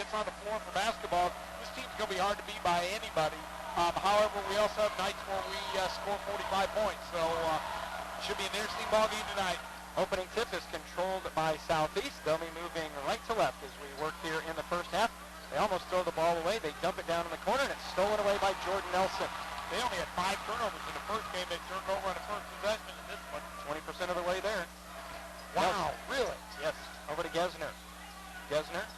gets on the floor for basketball, this team's going to be hard to beat by anybody. However, we also have nights where we score 45 points, so should be an interesting ball game tonight. Opening tip is controlled by Southeast. They'll be moving right to left as we work here in the first half. They almost throw the ball away. They dump it down in the corner, and it's stolen away by Jordan Nelson. They only had 5 turnovers in the first game. They turned over on the first possession in this one. 20% of the way there. Wow, really? Yes, over to Gesner. Gesner.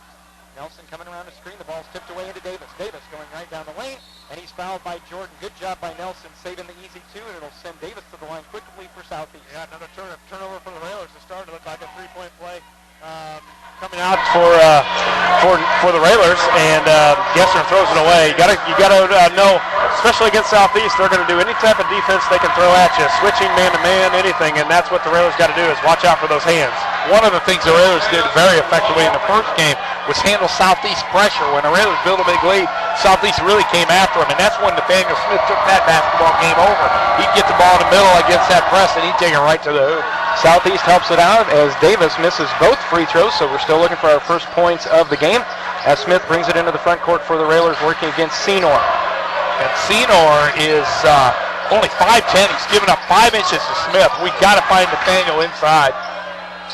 Nelson coming around the screen. The ball's tipped away into Davis. Davis going right down the lane, and he's fouled by Jordan. Good job by Nelson saving the easy two, and it'll send Davis to the line quickly for Southeast. Yeah, another turnover for the Railers. It's starting to look like a 3-point play. Coming out for the Railers, and Gesner throws it away. You gotta know, especially against Southeast, they're going to do any type of defense they can throw at you, switching man to man, anything, and that's what the Railers got to do is watch out for those hands. One of the things the Railers did very effectively in the first game was handle Southeast pressure. When the Railers built a big lead, Southeast really came after them, and that's when Nathaniel Smith took that basketball game over. He'd get the ball in the middle against that press, and he'd take it right to the hoop. Southeast helps it out as Davis misses both free throws, so we're still looking for our first points of the game. As Smith brings it into the front court for the Railers, working against Senor. And Senor is only 5'10". He's given up 5 inches to Smith. We got to find Nathaniel inside.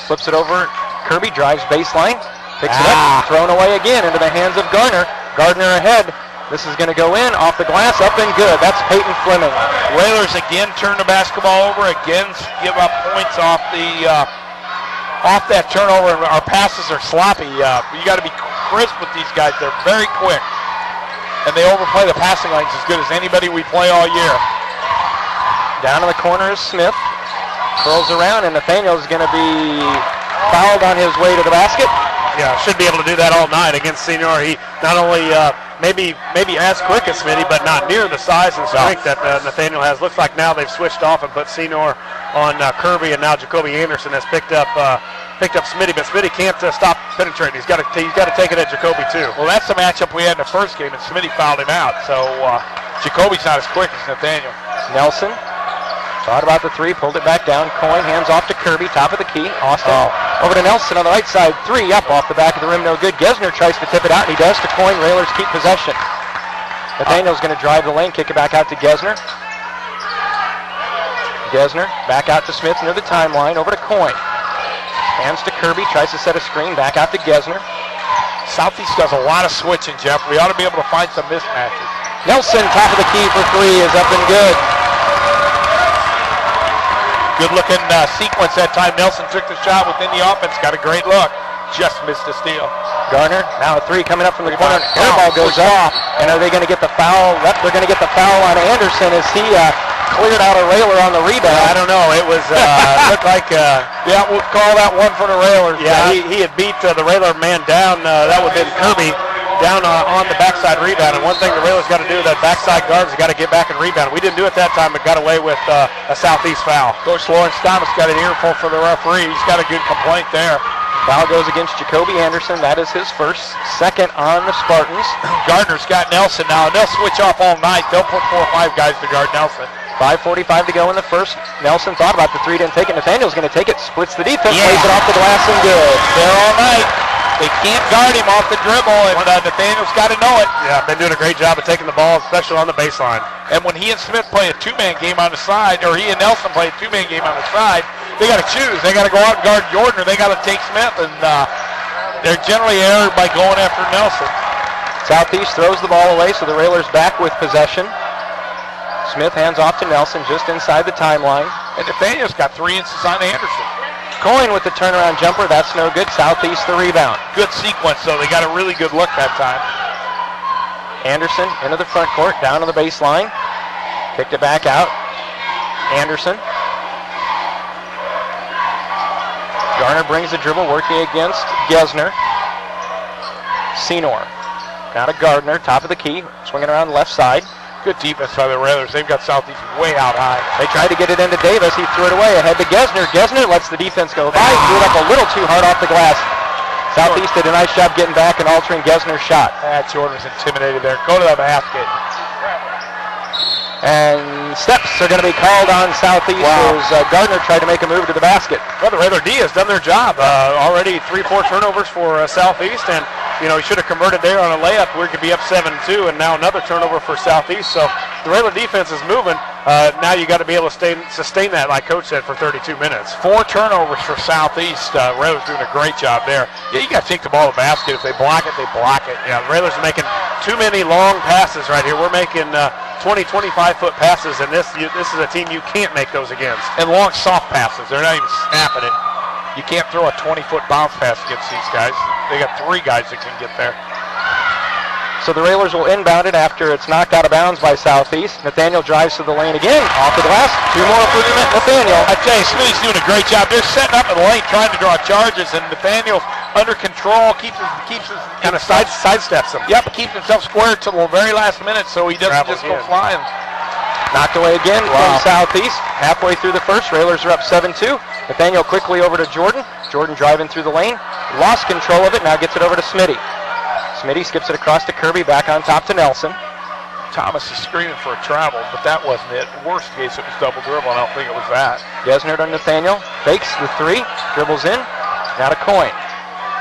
Flips it over. Kirby drives baseline. Picks it up. Thrown away again into the hands of Garner. Gardner ahead. This is going to go in, off the glass, up and good. That's Peyton Fleming. Railers again turn the basketball over, again give up points off that turnover, and our passes are sloppy. You got to be crisp with these guys. They're very quick, and they overplay the passing lanes as good as anybody we play all year. Down in the corner is Smith. Curls around, and Nathaniel's going to be fouled on his way to the basket. Yeah, should be able to do that all night against Senor. He not only maybe as quick as Smitty, but not near the size and strength that Nathaniel has. Looks like now they've switched off and put Senor on Kirby, and now Jacoby Anderson has picked up Smitty, but Smitty can't stop penetrating. He's got to take it at Jacoby too. Well, that's the matchup we had in the first game, and Smitty fouled him out. So Jacoby's not as quick as Nathaniel. Nelson thought about the three, pulled it back down. Coyne hands off to Kirby, top of the key. Austin over to Nelson on the right side. 3 up off the back of the rim, no good. Gesner tries to tip it out, and he does to Coyne. Railers keep possession. Nathaniel's going to drive the lane, kick it back out to Gesner. Gesner back out to Smith near the timeline, over to Coyne. Hands to Kirby, tries to set a screen, back out to Gesner. Southeast does a lot of switching, Jeff. We ought to be able to find some mismatches. Nelson, top of the key for 3, is up and good. Good looking sequence that time. Nelson took the shot within the offense, got a great look. Just missed a steal. Garner, now a 3 coming up from the corner. Air ball goes up, and are they going to get the foul? They're going to get the foul on Anderson as he cleared out a Railer on the rebound. I don't know. It was looked like yeah, we'll call that one for the Railers. Yeah, he had beat the Railer man down. That would have been Kirby down on the backside rebound. And one thing the Railers got to do, that backside guards got to get back and rebound. We didn't do it that time, but got away with a Southeast foul. Coach Lawrence Thomas got an earful for the referee. He's got a good complaint there. Foul goes against Jacoby Anderson. That is his first. Second on the Spartans. Gardner's got Nelson now, and they'll switch off all night. They'll put 4 or 5 guys to guard Nelson. 5:45 to go in the first. Nelson thought about the 3, didn't take it. Nathaniel's going to take it, splits the defense, lays it off the glass, and good. They're all night. They can't guard him off the dribble, and Nathaniel's got to know it. Yeah, been doing a great job of taking the ball, especially on the baseline. And when he and Smith play a 2-man game on the side, or he and Nelson play a 2-man game on the side, they got to choose. They got to go out and guard Jordan, or they got to take Smith, and they're generally erred by going after Nelson. Southeast throws the ball away, so the Railers back with possession. Smith hands off to Nelson just inside the timeline. And Nathaniel's got 3 inches on Anderson. Coyne with the turnaround jumper. That's no good. Southeast the rebound. Good sequence, though. They got a really good look that time. Anderson into the front court, down to the baseline. Kicked it back out. Anderson. Garner brings the dribble, working against Gesner. Senor. Now to Gardner, top of the key, swinging around the left side. Good defense by the Railers. They've got Southeast way out high. They tried to get it into Davis. He threw it away ahead to Gesner. Gesner lets the defense go by. Threw it up a little too hard off the glass. Southeast did a nice job getting back and altering Gesner's shot. Jordan was intimidated there. Go to the basket. And steps are going to be called on Southeast as Gardner tried to make a move to the basket. Well, the Railer D has done their job. Already 3-4 turnovers for Southeast, and he should have converted there on a layup. We could be up 7-2, and now another turnover for Southeast. So the Railer defense is moving. Now you got to be able to sustain that, like Coach said, for 32 minutes. 4 turnovers for Southeast. Railers doing a great job there. Yeah, you got to take the ball to the basket. If they block it, they block it. Yeah, the Railers are making too many long passes right here. We're making 20, 25-foot passes, and this is a team you can't make those against. And long, soft passes. They're not even snapping it. You can't throw a 20-foot bounce pass against these guys. They got 3 guys that can get there. So the Railers will inbound it after it's knocked out of bounds by Southeast. Nathaniel drives to the lane again, off the glass. 2 more for Nathaniel. I tell you, Smitty's doing a great job. They're setting up in the lane, trying to draw charges, and Nathaniel's under control, keeps his kind of sidesteps him. Yep, keeps himself square till the very last minute, so he doesn't just go flying. Knocked away again from Southeast. Halfway through the first, Railers are up 7-2. Nathaniel quickly over to Jordan. Jordan driving through the lane. Lost control of it, now gets it over to Smitty. Smitty skips it across to Kirby, back on top to Nelson. Thomas is screaming for a travel, but that wasn't it. Worst case, it was double dribble, and I don't think it was that. Gesner to Nathaniel, fakes the 3, dribbles in, now to Coyne.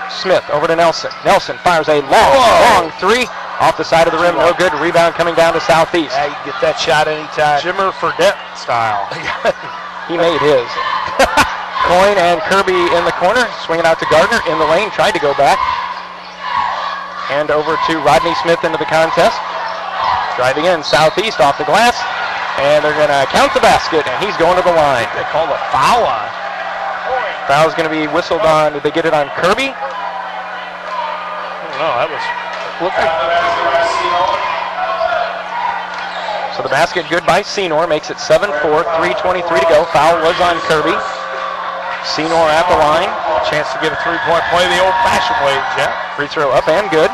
Smith over to Nelson. Nelson fires a long 3 off the side of the rim, no good. Rebound coming down to Southeast. Yeah, you can get that shot anytime. Jimmer Fredette style. He made his. Coyne and Kirby in the corner, swinging out to Gardner in the lane, tried to go back. And over to Rodney Smith into the contest. Driving in, Southeast off the glass. And they're going to count the basket, and he's going to the line. They called a foul on. Foul's going to be whistled on. Did they get it on Kirby? I don't know. That was... So the basket good by Senor. Makes it 7-4, 3:23 to go. Foul was on Kirby. Senor at the line. Chance to get a 3-point play the old-fashioned way, Jeff. Free throw up and good.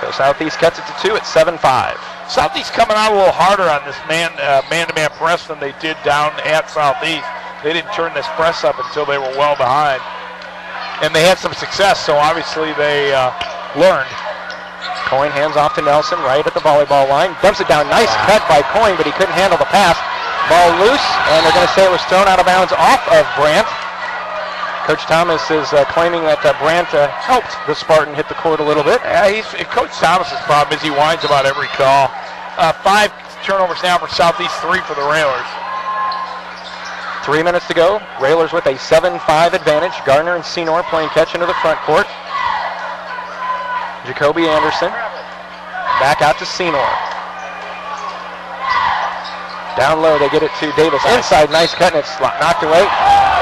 So Southeast cuts it to 2 at 7-5. Southeast coming out a little harder on this man-to-man press than they did down at Southeast. They didn't turn this press up until they were well behind. And they had some success, so obviously they learned. Coyne hands off to Nelson right at the volleyball line. Dumps it down. Nice cut by Coyne, but he couldn't handle the pass. Ball loose, and they're going to say it was thrown out of bounds off of Brandt. Coach Thomas is claiming that Brandt helped the Spartan hit the court a little bit. Coach Thomas's problem is he whines about every call. 5 turnovers now for Southeast, 3 for the Railers. 3 minutes to go. Railers with a 7-5 advantage. Gardner and Senor playing catch into the front court. Jacoby Anderson back out to Senor. Down low, they get it to Davis. Inside, nice cut, and it's knocked away.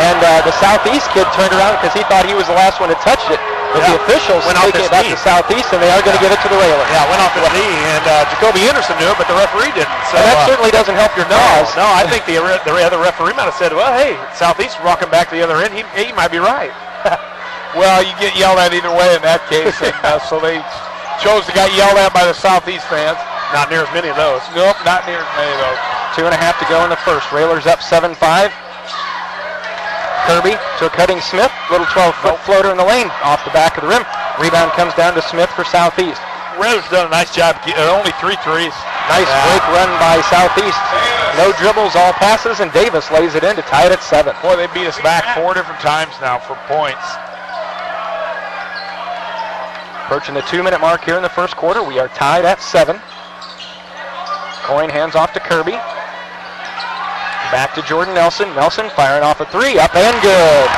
And the Southeast kid turned around because he thought he was the last one that touched it. But the officials take it back to Southeast, and they are going to give it to the Railers. Yeah, went off his knee, and Jacoby Anderson knew it, but the referee didn't. So, and that certainly doesn't help your cause. No, I think the other referee might have said, well, hey, Southeast walking back to the other end. He might be right. Well, you get yelled at either way in that case, and so they chose to get yelled at by the Southeast fans. Not near as many of those. Nope, not near as many of those. 2.5 to go in the first. Railers up 7-5. Kirby to a cutting Smith. Little 12-foot floater in the lane off the back of the rim. Rebound comes down to Smith for Southeast. Railers done a nice job. Only 3 threes. Nice break run by Southeast. No dribbles, all passes, and Davis lays it in to tie it at 7. Boy, they beat us back 4 different times now for points. Approaching the 2-minute mark here in the first quarter. We are tied at 7. Coyne hands off to Kirby. Back to Jordan Nelson. Nelson firing off a 3. Up and good.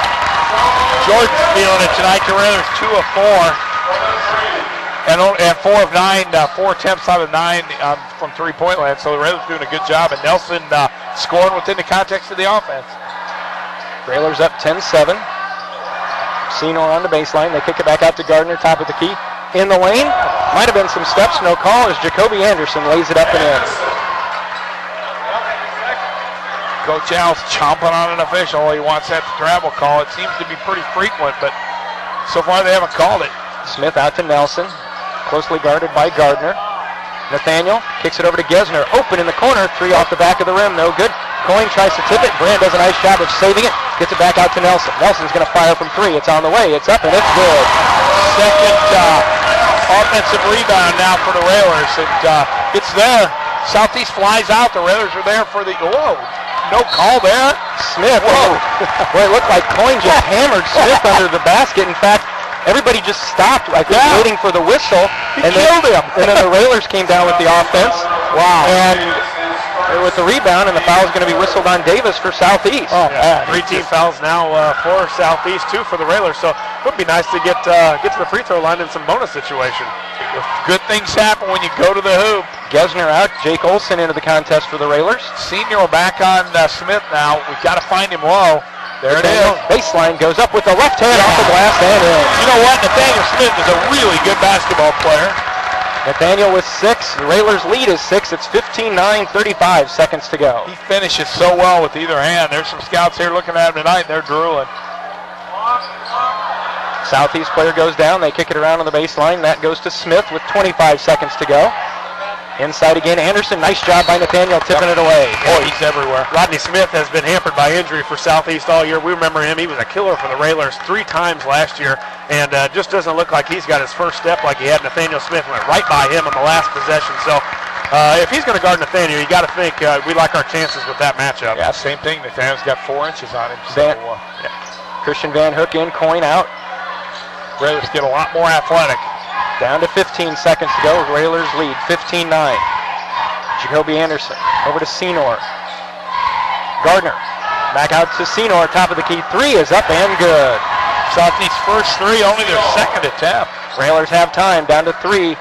Jordan's feeling it tonight. The Railers 2 of 4. And 4 of 9, 4 attempts out of 9 from three-point land. So the Railers doing a good job. And Nelson scoring within the context of the offense. Railers up 10-7. Senor on the baseline. They kick it back out to Gardner, top of the key. In the lane. Might have been some steps. No call as Jacoby Anderson lays it up and in. Coach Al's chomping on an official. He wants that travel call. It seems to be pretty frequent, but so far they haven't called it. Smith out to Nelson. Closely guarded by Gardner. Nathaniel kicks it over to Gesner. Open in the corner. 3 off the back of the rim. No good. Coyne tries to tip it. Brandt does a nice job of saving it. Gets it back out to Nelson. Nelson's going to fire from 3. It's on the way. It's up and it's good. Second offensive rebound now for the Railers. And it's there. Southeast flies out. The Railers are there for the... Whoa. No call there. Smith. Whoa. Boy, it looked like Coyne just hammered Smith under the basket. In fact, everybody just stopped, I think, waiting for the whistle. He killed him. And then the Railers came down with the offense. Wow. And with the rebound, and the foul is going to be whistled on Davis for Southeast. Oh, man. 3 team fouls now for Southeast, 2 for the Railers. So it would be nice to get to the free throw line in some bonus situation. Good things happen when you go to the hoop. Gesner out, Jake Olson into the contest for the Railers. Senior back on Smith now. We've got to find him low. There it is. Baseline goes up with the left hand off the glass and in. You know what? Nathaniel Smith is a really good basketball player. Nathaniel with 6. The Railers lead is 6. It's 15-9, 35 seconds to go. He finishes so well with either hand. There's some scouts here looking at him tonight. They're drooling. Southeast player goes down. They kick it around on the baseline. That goes to Smith with 25 seconds to go. Inside again, Anderson. Nice job by Nathaniel tipping it away. Boy, he's everywhere. Rodney Smith has been hampered by injury for Southeast all year. We remember him. He was a killer for the Railers 3 times last year, and just doesn't look like he's got his first step like he had. Nathaniel Smith went right by him on the last possession. So if he's going to guard Nathaniel, you got to think we like our chances with that matchup. Yeah, same thing. Nathaniel's got 4 inches on him. So, Christian Van Hook in, Coyne out. Railers get a lot more athletic. Down to 15 seconds to go. Railers lead 15-9. Jacoby Anderson over to Senor. Gardner back out to Senor. Top of the key. 3 is up and good. Southeast first 3, only their second attempt. Railers have time. Down to 3-2.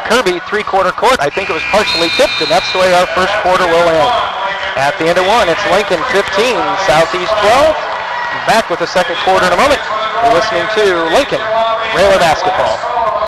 Kirby, 3-quarter court. I think it was partially tipped, and that's the way our first quarter will end. At the end of 1, it's Lincoln 15, Southeast 12. Back with the second quarter in a moment. You're listening to Lincoln Railer Basketball.